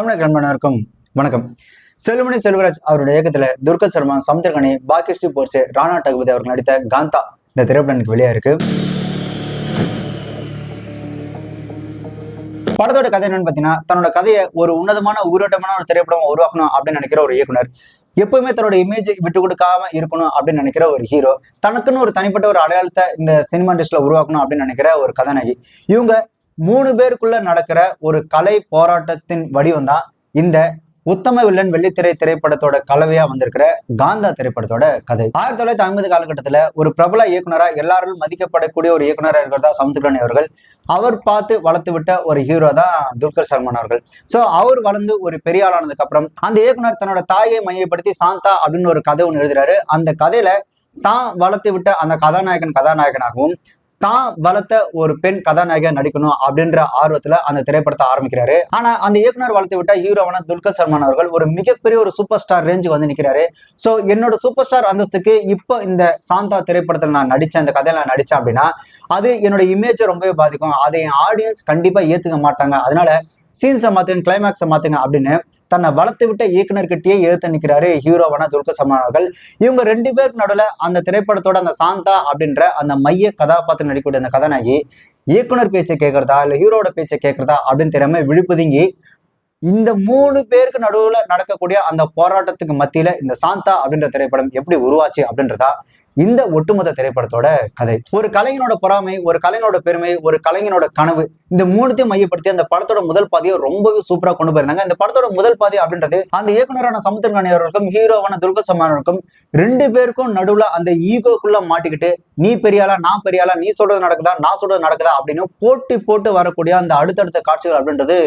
தமிழக நண்பனருக்கும் வணக்கம். செல்வமணி செல்வராஜ் அவருடைய இயக்கத்துல துர்கத் சல்மான், சமுத்திரகனி, பாக்கிஸ்ரீ போர்சே, ராணா டகுபதி அவர்கள் நடித்த காந்தா இந்த திரைப்படம் எனக்கு வெளியா இருக்கு. படத்தோட கதை என்னன்னு பாத்தீங்கன்னா, தன்னோட கதையை ஒரு உன்னதமான உயிரோட்டமான ஒரு திரைப்படம் உருவாக்கணும் அப்படின்னு நினைக்கிற ஒரு இயக்குனர், எப்பவுமே தன்னோட இமேஜ் விட்டு கொடுக்காம இருக்கணும் அப்படின்னு நினைக்கிற ஒரு ஹீரோ, தனக்குன்னு ஒரு தனிப்பட்ட ஒரு அடையாளத்தை இந்த சினிமா இண்டஸ்ட்ரியில உருவாக்கணும் அப்படின்னு நினைக்கிற ஒரு கதாநாயகி, இவங்க 3 பேருக்குள்ள நடக்கிற ஒரு கலை போராட்டத்தின் வடிவம் தான் இந்த உத்தம வில்லன் வெள்ளித்திரை திரைப்படத்தோட கலவையா வந்திருக்கிற காந்தா திரைப்படத்தோட கதை. 1950 காலகட்டத்துல ஒரு பிரபல இயக்குனரா எல்லாரும் மதிக்கப்படக்கூடிய ஒரு இயக்குனரா இருக்கிறதா சமுத்திரகனி அவர்கள். அவர் பார்த்து வளர்த்து விட்ட ஒரு ஹீரோ தான் துல்கர் சல்மான் அவர்கள். சோ அவர் வளர்ந்து ஒரு பெரிய ஆளானதுக்கு அப்புறம் அந்த இயக்குனர் தன்னோட தாயை மையப்படுத்தி சாந்தா அப்படின்னு ஒரு கதை ஒன்று எழுதுறாரு. அந்த கதையில தான் வளர்த்து விட்ட அந்த கதாநாயகனாகவும் தான் வளர்த்த ஒரு பெண் கதாநாயகியா நடிக்கணும் அப்படின்ற ஆர்வத்துல அந்த திரைப்படத்தை ஆரம்பிக்கிறாரு. ஆனா அந்த இயக்குனர் வளர்த்து விட்ட ஹீரோவான துல்கர் சல்மான் அவர்கள் ஒரு மிகப்பெரிய ஒரு சூப்பர் ஸ்டார் ரேஞ்சுக்கு வந்து நிக்கிறாரு. சோ என்னோட சூப்பர் ஸ்டார் அந்தஸ்துக்கு இப்போ இந்த சாந்தா திரைப்படத்துல நான் நடிச்சேன், இந்த கதையில நான் நடிச்சேன் அப்படின்னா அது என்னோட இமேஜை ரொம்பவே பாதிக்கும், அதை என் ஆடியன்ஸ் கண்டிப்பா ஏத்துக்க மாட்டாங்க, அதனால சீன்ஸை மாத்துங்க, கிளைமேக்ஸை மாத்துங்க அப்படின்னு தன்னை வளர்த்து விட்ட இயக்குனர்கிட்டயே ஏத்து நிற்கிறாரு ஹீரோவான துல்கர் சல்மான் அவர்கள். இவங்க 2 பேருக்கு நடுவில் அந்த திரைப்படத்தோட அந்த சாந்தா அப்படின்ற அந்த மைய கதாபாத்திரம் நடிக்கக்கூடிய அந்த கதாநாயகி இயக்குனர் பேச்சை கேட்கறதா இல்ல ஹீரோட பேச்சை கேட்கறதா அப்படின்னு தெரியாம விழிப்புதுங்கி இந்த 3 பேருக்கு நடுவுல நடக்கக்கூடிய அந்த போராட்டத்துக்கு மத்தியில இந்த சாந்தா அப்படின்ற திரைப்படம் எப்படி உருவாச்சு அப்படின்றதா இந்த ஒட்டுமொத்த திரைப்படத்தோட கதை. ஒரு கலைஞனோட பொறாமை, ஒரு கலைஞனோட பெருமை, ஒரு கலைஞனோட கனவு, இந்த 3த்தையும் மையப்படுத்தி அந்த படத்தோட முதல் பாதியை ரொம்பவே சூப்பரா கொண்டு போயிருந்தாங்க. இந்த படத்தோட முதல் பாதி அப்படின்றது அந்த இயக்குனரான சமுத்திரகனி அவர்களுக்கும் ஹீரோவான துல்கர் சல்மான் அவர்களுக்கும் 2 பேருக்கும் நடுவுல அந்த ஈகோக்குள்ள மாட்டிக்கிட்டு நீ பெரியாளா நான் பெரியாளா, நீ சொல்றது நடக்குதா நான் சொல்றது நடக்குதா அப்படின்னு போட்டு வரக்கூடிய அந்த அடுத்தடுத்த காட்சிகள் அப்படின்றது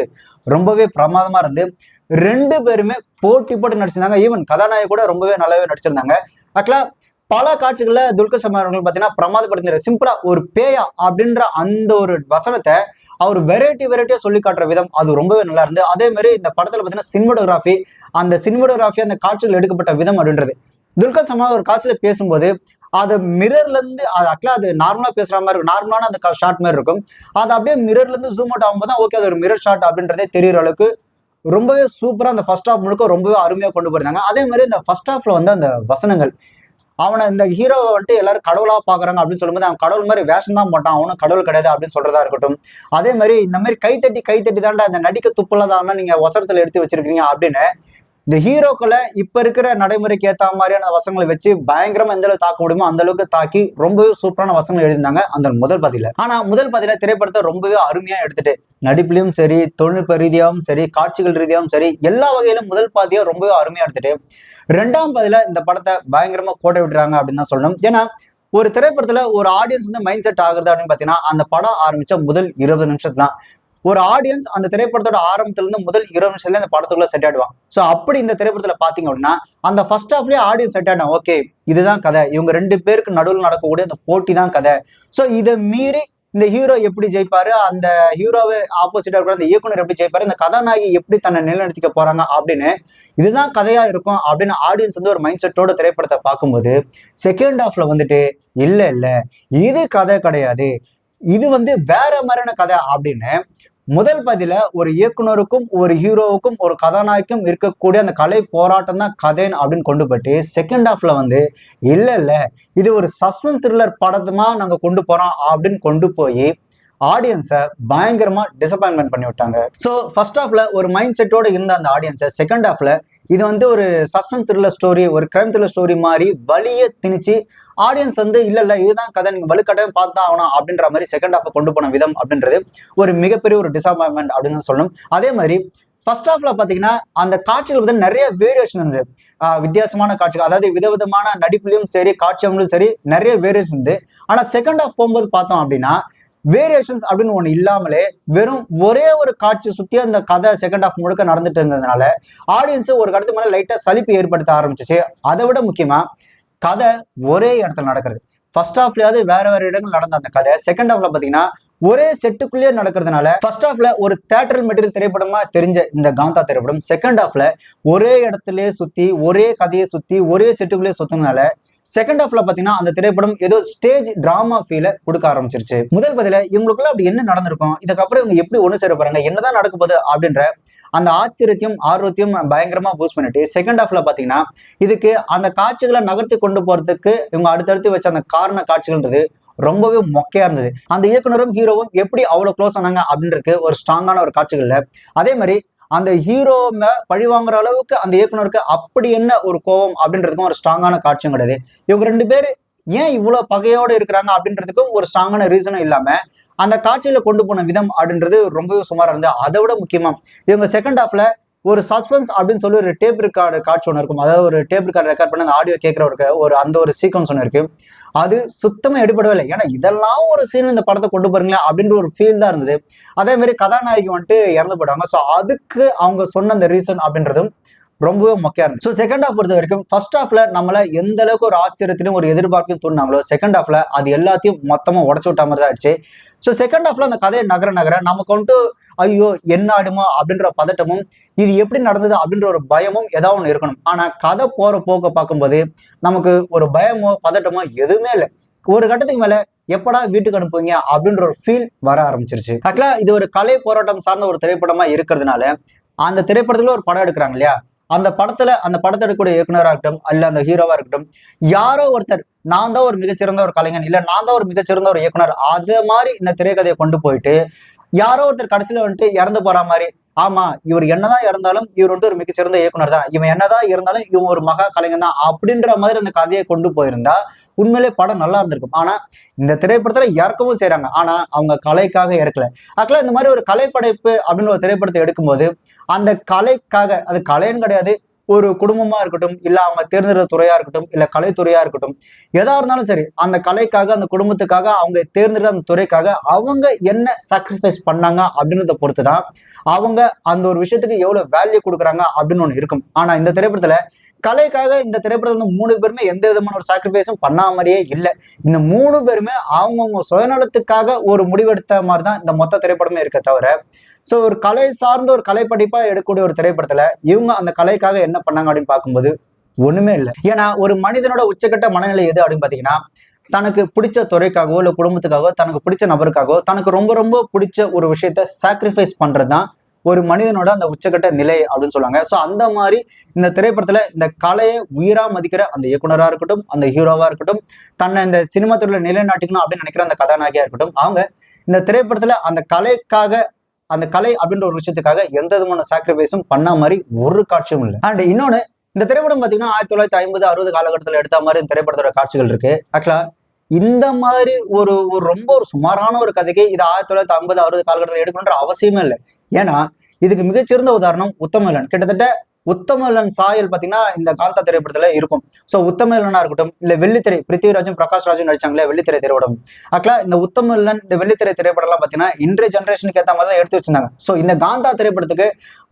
ரொம்பவே பிரமாதமா இருந்து 2 பேருமே போட்டு நடிச்சிருந்தாங்க. ஈவன் கதாநாயகி கூட ரொம்பவே நல்லாவே நடிச்சிருந்தாங்க. ஆக்சுவலா பல காட்சிகள்ல துல்கர் சல்மான் அவர்கள் பாத்தீங்கன்னா பிரமாதப்படுத்தின சிம்பிளா ஒரு பேயா அப்படின்ற அந்த ஒரு வசனத்தை அவர் வெரைட்டியா சொல்லி காட்டுற விதம் அது ரொம்பவே நல்லா இருந்து. அதே மாதிரி இந்த படத்துல பாத்தீங்கன்னா சினிமோடோகிராஃபி அந்த காட்சிகள் எடுக்கப்பட்ட விதம் அப்படின்றது, துல்கர் சல்மான் ஒரு காட்சியில பேசும்போது அது மிரர்ல இருந்து அது நார்மலா பேசுற மாதிரி இருக்கும், நார்மலான அந்த ஷாட் மாதிரி இருக்கும், அது அப்படியே மிரர்ல இருந்து ஜூம் அவுட் ஆகும்போது ஓகே அது ஒரு மிரர் ஷாட் அப்படின்றதே தெரியற அளவுக்கு ரொம்பவே சூப்பரா அந்த ஃபர்ஸ்ட் ஹாஃப் முழுக்க ரொம்பவே அருமையா கொண்டு போயிருந்தாங்க. அதே மாதிரி இந்த ஃபர்ஸ்ட் ஹாஃப்ல வந்து அந்த வசனங்கள், அவனை இந்த ஹீரோவை வந்துட்டு எல்லாரும் கடவுளா பாக்குறாங்க அப்படின்னு சொல்லும்போது அவன் கடவுள் மாதிரி வேஷம் தான் போட்டான், அவனும் கடவுள் கிடையாது அப்படின்னு சொல்றதா இருக்கட்டும். அதே மாதிரி இந்த மாதிரி கைத்தட்டி தாண்டா அந்த நடிக்க துப்புலதான் நீங்க வசனத்துல எடுத்து வச்சிருக்கீங்க அப்படின்னு இந்த ஹீரோக்களை இப்ப இருக்கிற நடைமுறைக்கு ஏத்த மாதிரியான வசங்களை வச்சு பயங்கரமா எந்த அளவுக்கு தாக்க முடியுமோ அந்த அளவுக்கு தாக்கி ரொம்பவே சூப்பரான வசங்கள் எழுதியிருந்தாங்க அந்த முதல் பாதியில. ஆனா முதல் பாதியில திரைப்படத்தை ரொம்பவே அருமையா எடுத்துட்டு நடிப்புலயும் சரி, தொழில்நுட்ப ரீதியாகவும் சரி, காட்சிகள் ரீதியாகவும் சரி, எல்லா வகையிலும் முதல் பாதியா ரொம்பவே அருமையா எடுத்துட்டு 2ஆம் பாதியில இந்த படத்தை பயங்கரமா கோட்டை விட்டுறாங்க அப்படின்னு தான் சொல்லணும். ஏன்னா ஒரு திரைப்படத்துல ஒரு ஆடியன்ஸ் வந்து மைண்ட் செட் ஆகுறது அப்படின்னு பாத்தீங்கன்னா அந்த படம் ஆரம்பிச்ச முதல் 20 நிமிஷத்துல தான் ஒரு ஆடியன்ஸ் அந்த திரைப்படத்தோட ஆரம்பத்துல இருந்து முதல் 20 நிமிஷத்துல இந்த படத்துக்குள்ள செட் ஆயிடுவான். சோ அப்படி இந்த திரைப்படத்துல பாத்தீங்க அப்படின்னா அந்த ஃபர்ஸ்ட் ஹாஃப்லயே ஆடியன்ஸ் செட் ஆயிடும், ஓகே இதுதான் கதை, இவங்க 2 பேருக்கு நடுவில் நடக்கக்கூடிய அந்த போட்டி தான் கதை. சோ இதை மீறி இந்த ஹீரோ எப்படி ஜெயிப்பாரு, அந்த ஹீரோவை ஆப்போசிட்டா இருக்கிற அந்த இயக்குனர் எப்படி ஜெயிப்பாரு, இந்த கதாநாயகி எப்படி தன்னை நிலைநிறுத்திக்க போறாங்க அப்படின்னு இதுதான் கதையா இருக்கும் அப்படின்னு ஆடியன்ஸ் வந்து ஒரு மைண்ட் செட்டோட திரைப்படத்தை பார்க்கும்போது செகண்ட் ஹாஃப்ல வந்துட்டு இல்ல இது கதை கிடையாது, இது வந்து வேற மாதிரியான கதை அப்படின்னு முதல் பதில ஒரு இயக்குனருக்கும் ஒரு ஹீரோவுக்கும் ஒரு கதாநாயகம் இருக்கக்கூடிய அந்த கலை போராட்டம் தான் கதைன்னு அப்படின்னு கொண்டு போயிட்டு செகண்ட் ஹாஃப்ல வந்து இல்ல இது ஒரு சஸ்பென்ஸ் த்ரில்லர் படத்துமா நாங்க கொண்டு போறோம் அப்படின்னு கொண்டு போய் ஆடியன்ஸை பயங்கரமா டிசப்பாயின்மெண்ட் பண்ணி விட்டாங்க. ஸோ ஃபர்ஸ்ட் ஹாஃப்ல ஒரு மைண்ட் செட்டோட இருந்த அந்த ஆடியன்ஸை செகண்ட் ஹாஃப்ல இது வந்து ஒரு சஸ்பென்ஸ் த்ரில்லர் ஸ்டோரி, ஒரு கிரைம் த்ரில்லர் ஸ்டோரி மாதிரி வலிய திணிச்சு ஆடியன்ஸ் வந்து இல்ல இதுதான் கதை, நீங்க வலுக்கட்டாயம் பார்த்து தான் ஆகணும் அப்படின்ற மாதிரி செகண்ட் ஹாஃப் கொண்டு போன விதம் அப்படின்றது ஒரு மிகப்பெரிய ஒரு டிசப்பாயின்மெண்ட் அப்படின்னு சொல்லணும். அதே மாதிரி ஃபர்ஸ்ட் ஹாஃப்ல பாத்தீங்கன்னா அந்த காட்சிகள் வந்து நிறைய வேரியேஷன் இருந்தது, வித்தியாசமான காட்சிகள், அதாவது விதவிதமான நடிப்புலையும் சரி காட்சிகளும் சரி நிறைய வேரியேஷன் இருந்து. ஆனா செகண்ட் ஹாஃப் போகும்போது பார்த்தோம் அப்படின்னா வேரியேஷன்ஸ் அப்படின்னு ஒண்ணு இல்லாமலே வெறும் ஒரே ஒரு காட்சி சுத்தி அந்த கதை செகண்ட் ஹாஃப் முழுக்க நடந்துட்டு இருந்ததுனால ஆடியன்ஸ் ஒரு கடத்துக்கு மேல லைட்டா சலிப்பு ஏற்படுத்த ஆரம்பிச்சிச்சு. அதை விட முக்கியமா கதை ஒரே இடத்துல நடக்கிறது. ஃபர்ஸ்ட் ஹாஃப்லயாவது வேற இடங்கள் நடந்த அந்த கதை செகண்ட் ஹாஃப்ல பாத்தீங்கன்னா ஒரே செட்டுக்குள்ளேயே நடக்கிறதுனால ஃபர்ஸ்ட் ஹாஃப்ல ஒரு தியேட்டரல் மெட்டீரியல் திரைப்படமா தெரிஞ்ச இந்த காந்தா திரைப்படம் செகண்ட் ஹாஃப்ல ஒரே இடத்துலயே சுத்தி ஒரே கதையை சுத்தி ஒரே செட்டுக்குள்ளேயே சுத்தினால செகண்ட் ஹாஃப்ல பாத்தீங்கன்னா அந்த திரைப்படம் ஏதோ ஸ்டேஜ் டிராமா ஃபீல கொடுக்க ஆரம்பிச்சிருச்சு. முதல் பதில இவங்களுக்குள்ள அப்படி என்ன நடந்திருக்கும், இதுக்கப்புறம் இவங்க எப்படி ஒண்ணு சேர போறாங்க, என்னதான் நடக்க போகுது அப்படின்ற அந்த ஆச்சரியத்தையும் ஆர்வத்தையும் பயங்கரமா பூஸ்ட் பண்ணிட்டு செகண்ட் ஹாஃப்ல பாத்தீங்கன்னா இதுக்கு அந்த காட்சிகளை நகர்த்தி கொண்டு போறதுக்கு இவங்க அடுத்தடுத்து வச்ச அந்த காரண காட்சிகள்ன்றது ரொம்பவே மொக்கையா இருந்தது. அந்த இயக்குனரும் ஹீரோவும் எப்படி அவ்வளவு க்ளோஸ் ஆனாங்க அப்படின்றதுக்கு ஒரு ஸ்ட்ராங்கான ஒரு காட்சிகள்ல, அதே மாதிரி அந்த ஹீரோ பழி வாங்குற அளவுக்கு அந்த இயக்குனருக்கு அப்படி என்ன ஒரு கோபம் அப்படின்றதுக்கும் ஒரு ஸ்ட்ராங்கான காட்சியும் கிடையாது. இவங்க ரெண்டு பேரு ஏன் இவ்வளவு பகையோட இருக்கிறாங்க அப்படின்றதுக்கும் ஒரு ஸ்ட்ராங்கான ரீசனும் இல்லாம அந்த காட்சியில கொண்டு போன விதம் அப்படின்றது ரொம்பவே சுமாரா இருந்தது. அதை விட முக்கியமா இவங்க செகண்ட் ஹாஃப்ல ஒரு சஸ்பென்ஸ் அப்படின்னு சொல்லி ஒரு டேப் ரெக்கார்டு காட்சி ஒன்று இருக்கும். அதாவது ஒரு டேப் ரெக்கார்டு ரெக்கார்ட் பண்ணி அந்த ஆடியோ கேட்கிற ஒரு அந்த ஒரு சீக்வன்ஸ் ஒன்று இருக்கு. அது சுத்தமா எடுபடவே இல்லை. ஏன்னா இதெல்லாம் ஒரு சீன் இந்த படத்தை கொண்டு போறீங்களா அப்படின்ற ஒரு ஃபீல் தான் இருந்தது. அதே மாதிரி கதாநாயகி வந்துட்டு இறந்து போயிட்டாங்க. ஸோ அதுக்கு அவங்க சொன்ன அந்த ரீசன் அப்படின்றதும் ரொம்பவே மொக்கையா இருந்துச்சு. ஸோ செகண்ட் ஹாஃப் பொறுத்த வரைக்கும் ஃபர்ஸ்ட் ஹாஃப்ல நம்மள எந்த அளவுக்கு ஒரு ஆச்சரியத்திலும் ஒரு எதிர்பார்ப்பையும் தூண்டினாங்களோ செகண்ட் ஹாஃப்ல அது எல்லாத்தையும் மொத்தமா உடச்சு விட்ட மாதிரி தான் ஆயிடுச்சு. ஸோ செகண்ட் ஹாஃப்ல அந்த கதையை நகர நமக்கு வந்துட்டு ஐயோ என்ன ஆடுமோ அப்படின்ற பதட்டமும், இது எப்படி நடந்தது அப்படின்ற ஒரு பயமும் ஏதாவது ஒன்று இருக்கணும். ஆனா கதை போற போக்க பார்க்கும்போது நமக்கு ஒரு பயமோ பதட்டமோ எதுவுமே இல்லை. ஒரு கட்டத்துக்கு மேல எப்படா வீட்டுக்கு அனுப்புவீங்க அப்படின்ற ஒரு ஃபீல் வர ஆரம்பிச்சிருச்சு. ஆக்சுவலா இது ஒரு கலை போராட்டம் சார்ந்த ஒரு திரைப்படமா இருக்கிறதுனால அந்த திரைப்படத்துல ஒரு படம் எடுக்கிறாங்க இல்லையா, அந்த படத்தை எடுக்கக்கூடிய இயக்குனரா இருக்கட்டும் அல்ல அந்த ஹீரோவா இருக்கட்டும், யாரோ ஒருத்தர் நான் தான் ஒரு மிகச்சிறந்த ஒரு கலைஞன் இல்ல நான் தான் ஒரு மிகச்சிறந்த ஒரு இயக்குனர் அது மாதிரி இந்த திரைக்கதையை கொண்டு போயிட்டு யாரோ ஒருத்தர் கடைசியில வந்துட்டு இறந்து போற மாதிரி, ஆமா இவர் என்னதான் இறந்தாலும் இவர் வந்துட்டு ஒரு மிகச்சிறந்த இயக்குனர் தான், இவன் என்னதான் இருந்தாலும் இவன் ஒரு மகா கலைஞன் தான் அப்படின்ற மாதிரி அந்த கதையை கொண்டு போயிருந்தா உண்மையிலே படம் நல்லா இருந்திருக்கும். ஆனா இந்த திரைப்படத்துல இறக்கவும் செய்யறாங்க, ஆனா அவங்க கலைக்காக இறக்கல. ஆக்சுவலா இந்த மாதிரி ஒரு கலைப்படைப்பு அப்படின்னு ஒரு திரைப்படத்தை எடுக்கும்போது அந்த கலைக்காக, அது கலைன்னு கிடையாது, ஒரு குடும்பமா இருக்கட்டும் இல்ல அவங்க தேர்ந்தெடுத்த துறையா இருக்கட்டும் இல்ல கலைத்துறையா இருக்கட்டும், எதா இருந்தாலும் சரி அந்த கலைக்காக அந்த குடும்பத்துக்காக அவங்க தேர்ந்தெடுத்த அந்த துறைக்காக அவங்க என்ன சாக்ரிஃபைஸ் பண்ணாங்க அப்படின்றத பொறுத்துதான் அவங்க அந்த ஒரு விஷயத்துக்கு எவ்வளவு வேல்யூ கொடுக்குறாங்க அப்படின்னு ஒண்ணு இருக்கும். ஆனா இந்த திரைப்படத்துல கலைக்காக இந்த திரைப்படத்துல வந்து 3 பேருமே எந்த விதமான ஒரு சாக்ரிஃபைஸும் பண்ணாமலேயே இல்லை. இந்த 3 பேருமே அவங்கவுங்க சுயநலத்துக்காக ஒரு முடிவெடுத்த மாதிரிதான் இந்த மொத்த திரைப்படமே இருக்க தவிர, ஸோ ஒரு கலை சார்ந்த ஒரு கலைப்படைப்பா எடுக்கக்கூடிய ஒரு திரைப்படத்துல இவங்க அந்த கலைக்காக என்ன பண்ணாங்க அப்படின்னு பார்க்கும்போது ஒண்ணுமே இல்லை. ஏன்னா ஒரு மனிதனோட உச்சக்கட்ட மனநிலை எது அப்படின்னு பாத்தீங்கன்னா, தனக்கு பிடிச்ச துறைக்காகவோ இல்ல குடும்பத்துக்காகவோ தனக்கு பிடிச்ச நபருக்காகவோ தனக்கு ரொம்ப ரொம்ப பிடிச்ச ஒரு விஷயத்த சாக்ரிஃபைஸ் பண்றதுதான் ஒரு மனிதனோட அந்த உச்சக்கட்ட நிலை அப்படின்னு சொல்லுவாங்க. ஸோ அந்த மாதிரி இந்த திரைப்படத்துல இந்த கலையை உயிரா மதிக்கிற அந்த இயக்குனரா இருக்கட்டும் அந்த ஹீரோவா இருக்கட்டும் தன்னை இந்த சினிமா துறையில நிலைநாட்டிக்கணும் அப்படின்னு நினைக்கிற அந்த கதாநாயகியா இருக்கட்டும், அவங்க இந்த திரைப்படத்துல அந்த கலைக்காக அந்த கலை அப்படின்ற ஒரு விஷயத்துக்காக எந்த விதமான சாக்ரிஃபைஸும் பண்ண மாதிரி ஒரு காட்சியும் இல்லை. அண்ட் இன்னொன்னு, இந்த திரைப்படம் பாத்தீங்கன்னா 1950 60 காலகட்டத்தில் எடுத்த மாதிரி இந்த திரைப்படத்தோட காட்சிகள் இருக்கு. ஆக்சுவலா இந்த மாதிரி ஒரு ரொம்ப ஒரு சுமாரான ஒரு கதைக்கு இது 1950 60 காலகட்டத்தில் எடுக்கணுன்ற அவசியமே இல்லை. ஏன்னா இதுக்கு மிகச்சிறந்த உதாரணம் உத்தமவில்லன். கிட்டத்தட்ட உத்தமவில்லன் சாயல் பாத்தீங்கன்னா இந்த காந்தா திரைப்படத்துல இருக்கும். சோ உத்தமவில்லனா இருக்கட்டும் இல்ல வெள்ளித்திரை பிருத்திவிராஜும் பிரகாஷ் ராஜும் நடிச்சாங்களே வெள்ளித்திரை திரைப்படம், ஆக்சுவலா இந்த உத்தமவில்லன் இந்த வெள்ளித்திரை திரைப்படம் எல்லாம் பாத்தீங்கன்னா இன்றைய ஜெனரேஷனுக்கு ஏற்ற மாதிரி தான் எடுத்து வச்சிருந்தாங்க. சோ இந்த காந்தா திரைப்படத்துக்கு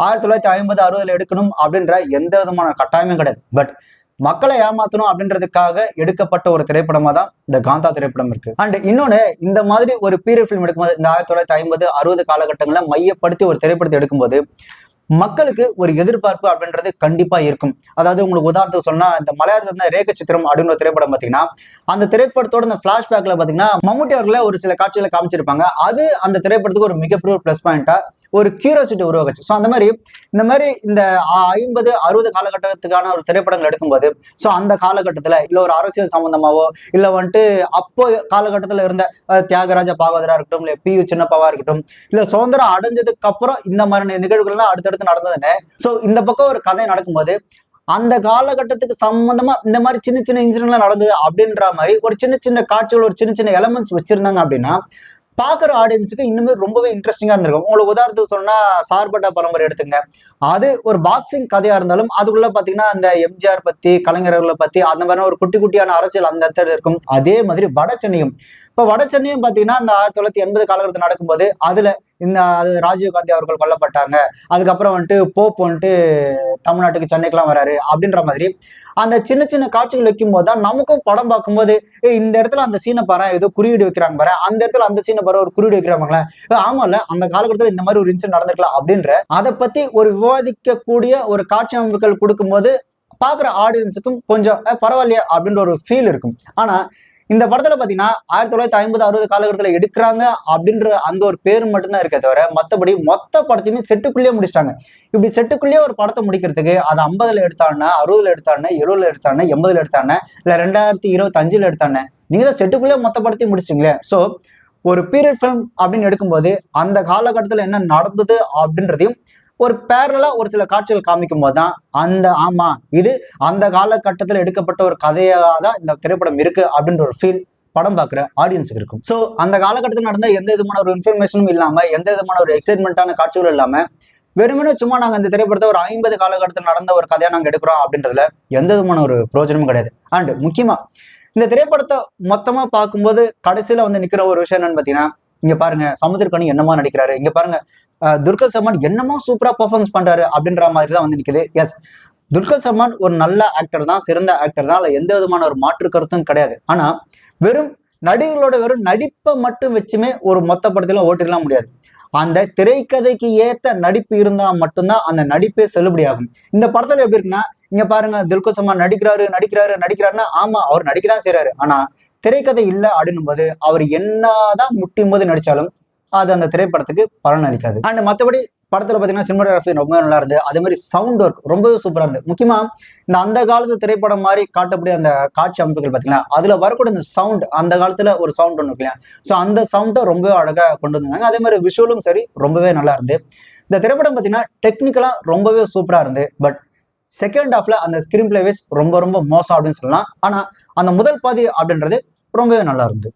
1950 60 எடுக்கணும் அப்படின்ற எந்த விதமான கட்டாயமும் கிடையாது. பட் மக்களை ஏமாத்தணும் அப்படின்றதுக்காக எடுக்கப்பட்ட ஒரு திரைப்படமா தான் இந்த காந்தா திரைப்படம் இருக்கு. அண்ட் இன்னொன்னு, இந்த மாதிரி ஒரு பீரியட் ஃபிலிம் எடுக்கும்போது இந்த 1950 60 காலகட்டங்களை மையப்படுத்தி ஒரு திரைப்படத்தை எடுக்கும்போது மக்களுக்கு ஒரு எதிர்பார்ப்பு அப்படின்றது கண்டிப்பா இருக்கும். அதாவது உங்களுக்கு உதாரணத்துக்கு சொன்னா இந்த மலையாளத்துல ரேக சித்திரம் அப்படின்னு ஒரு திரைப்படம் பாத்தீங்கன்னா அந்த திரைப்படத்தோட இந்த பிளாஷ்பேக்ல பாத்தீங்கன்னா மம்முட்டி அவர்களை ஒரு சில காட்சிகளை காமிச்சிருப்பாங்க. அது அந்த திரைப்படத்துக்கு ஒரு மிகப்பெரிய பிளஸ் பாயிண்டா ஒரு கியூரியாசிட்டி உருவாக்குச்சு. ஸோ அந்த மாதிரி இந்த 50 60 காலகட்டத்துக்கான ஒரு திரைப்படங்கள் எடுக்கும்போது ஸோ அந்த காலகட்டத்துல இல்ல ஒரு அரசியல் சம்பந்தமாவோ இல்ல வந்துட்டு அப்போ காலகட்டத்துல இருந்த தியாகராஜ பாகவதரா இருக்கட்டும் இல்ல பி.யு. சின்னப்பாவா இருக்கட்டும் இல்ல சுதந்திரம் அடைஞ்சதுக்கு அப்புறம் இந்த மாதிரி நிகழ்வுகள்லாம் அடுத்தடுத்து நடந்ததுன்னு ஸோ இந்த பக்கம் ஒரு கதை நடக்கும்போது அந்த காலகட்டத்துக்கு சம்பந்தமா இந்த மாதிரி சின்ன சின்ன இன்சிடென்ட்லாம் நடந்தது அப்படின்ற மாதிரி ஒரு சின்ன சின்ன காட்சிகள் ஒரு சின்ன சின்ன எலமெண்ட்ஸ் வச்சிருந்தாங்க அப்படின்னா பாக்குற ஆடியன்ஸுக்கு இன்னுமே ரொம்பவே இன்ட்ரெஸ்டிங்கா இருந்திருக்கும். உங்களுக்கு உதாரணத்துக்கு சொன்னா சார்பட்டா பரம்பரை எடுத்துங்க, அது ஒரு பாக்ஸிங் கதையா இருந்தாலும் அதுக்குள்ள பாத்தீங்கன்னா அந்த எம்ஜிஆர் பத்தி கலைஞர்களை பத்தி அந்த மாதிரி ஒரு குட்டி குட்டியான அரசியல் அந்த இடத்துல இருக்கும். அதே மாதிரி வட சென்னையும் இப்ப வட சென்னையும் பாத்தீங்கன்னா இந்த 1980 காலகட்டத்தில் நடக்கும்போது அதுல இந்த ராஜீவ்காந்தி அவர்கள் கொல்லப்பட்டாங்க, அதுக்கப்புறம் வந்துட்டு போப் வந்துட்டு தமிழ்நாட்டுக்கு சென்னைக்கெல்லாம் வராரு அப்படின்ற மாதிரி அந்த சின்ன சின்ன காட்சிகள் வைக்கும் போது தான் நமக்கும் படம் பார்க்கும்போது இந்த இடத்துல அந்த சீனை பாரு ஏதோ குறியீடு வைக்கிறாங்க பாரு, அந்த இடத்துல அந்த சீனை பாரு ஒரு குறியீடு வைக்கிறாங்களே, ஆமால அந்த காலகட்டத்தில் இந்த மாதிரி ஒரு இன்சிடென்ட் நடந்திருக்கலாம் அப்படின்ற அதை பத்தி ஒரு விவாதிக்கக்கூடிய ஒரு காட்சி அமைப்புகள் கொடுக்கும்போது பாக்குற ஆடியன்ஸுக்கும் கொஞ்சம் பரவாயில்லையா அப்படின்ற ஒரு ஃபீல் இருக்கும். ஆனா இந்த படத்துல பாத்தீங்கன்னா 1950-60 காலகட்டத்தில் எடுக்கிறாங்க அப்படின்ற அந்த ஒரு பேர் மட்டும்தான் இருக்கே தவிர மற்றபடி மொத்த படத்தையுமே செட்டுக்குள்ளேயே முடிச்சிட்டாங்க. இப்படி செட்டுக்குள்ளேயே ஒரு படத்தை முடிக்கிறதுக்கு அது 50ல எடுத்தானே, 60ல எடுத்தானே, 70ல எடுத்தானே, 80ல எடுத்தானே, இல்ல 2025ல எடுத்தானே, நீங்க தான் செட்டுக்குள்ளேயே மொத்த படத்தையும் முடிச்சிட்டீங்களே. ஸோ ஒரு பீரியட் ஃபிலிம் அப்படின்னு எடுக்கும்போது அந்த காலகட்டத்தில் என்ன நடந்தது அப்படின்றதையும் ஒரு பேரலா ஒரு சில காட்சிகள் காமிக்கும் போதுதான் ஆமா இது அந்த காலகட்டத்தில் எடுக்கப்பட்ட ஒரு கதையாக தான் இந்த திரைப்படம் இருக்கு அப்படின்ற ஒரு ஃபீல் படம் பார்க்குற ஆடியன்ஸுக்கு இருக்கும். ஸோ அந்த காலகட்டத்தில் நடந்த எந்த விதமான ஒரு இன்ஃபர்மேஷனும் இல்லாம, எந்த விதமான ஒரு எக்ஸைட்மெண்ட்டான காட்சிகளும் இல்லாம, வெறுமனே சும்மா நாங்க இந்த திரைப்படத்தை ஒரு 50 காலகட்டத்தில் நடந்த ஒரு கதையா நாங்க எடுக்கிறோம் அப்படின்றதுல எந்த விதமான ஒரு பிரயோஜனமும் கிடையாது. அண்ட் முக்கியமா இந்த திரைப்படத்தை மொத்தமா பார்க்கும்போது கடைசியில வந்து நிக்கிற ஒரு விஷயம் என்னன்னு பாத்தீங்கன்னா, இங்க பாருங்க சமுத்திரக்கனி என்னமா நடிக்கிறாரு, இங்க பாருங்க துல்கர் சல்மான் என்னமோ சூப்பரா பெர்ஃபார்மன்ஸ் பண்றாரு அப்படின்ற மாதிரி தான் வந்து நிக்குது. எஸ், துல்கர் சல்மான் ஒரு நல்ல ஆக்டர் தான், சிறந்த ஆக்டர் தான், அதுல எந்த விதமான ஒரு மாற்று கருத்தும் கிடையாது. ஆனா வெறும் நடிகர்களோட வெறும் நடிப்பை மட்டும் வச்சுமே ஒரு மொத்த படத்துல ஓட்டிக்கலாம் முடியாது. அந்த திரைக்கதைக்கு ஏத்த நடிப்பு இருந்தா மட்டும்தான் அந்த நடிப்பே செல்லுபடியாகும். இந்த படத்துல எப்படி இருக்குன்னா, இங்க பாருங்க துல்கர் சல்மான் நடிக்கிறாருன்னா ஆமா அவர் நடிக்கதான் செய்யறாரு. ஆனா திரைக்கதை இல்லை அப்படின்னும் போது அவர் என்னதான் முட்டி போது நடிச்சாலும் அது அந்த திரைப்படத்துக்கு பலன் அளிக்காது. அண்ட் மற்றபடி படத்துல பாத்தீங்கன்னா சினிமாட்டோகிராஃபி ரொம்ப நல்லா இருந்து, அதே மாதிரி சவுண்ட் ஒர்க் ரொம்பவே சூப்பரா இருந்து. முக்கியமா இந்த அந்த காலத்து திரைப்படம் மாதிரி காட்டக்கூடிய அந்த காட்சி அமைப்புகள் பாத்தீங்கன்னா அதுல வரக்கூடிய இந்த சவுண்ட், அந்த காலத்துல ஒரு சவுண்ட் ஒன்று இல்லையா, ஸோ அந்த சவுண்டை ரொம்பவே அழகா கொண்டு வந்தாங்க. அதே மாதிரி விஷுவலும் சரி ரொம்பவே நல்லா இருந்து. இந்த திரைப்படம் பாத்தீங்கன்னா டெக்னிக்கலா ரொம்பவே சூப்பரா இருந்து. பட் செகண்ட் ஹாஃப்ல அந்த ஸ்கிரீன் பிளே வைஸ் ரொம்ப ரொம்ப மோசம் அப்படின்னு சொல்லலாம். ஆனா அந்த முதல் பாதி அப்படின்றது ரொம்பவே நல்லா இருந்து.